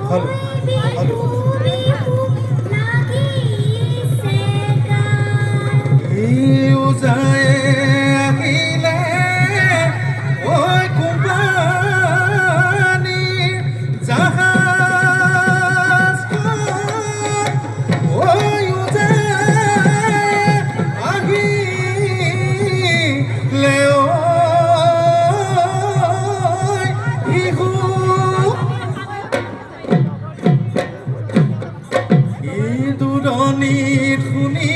হলো হলো ইউ যায় আহিলে ওই কোম্পানী জাহাজ ওই যায় আহিলে দূৰণিত শুনি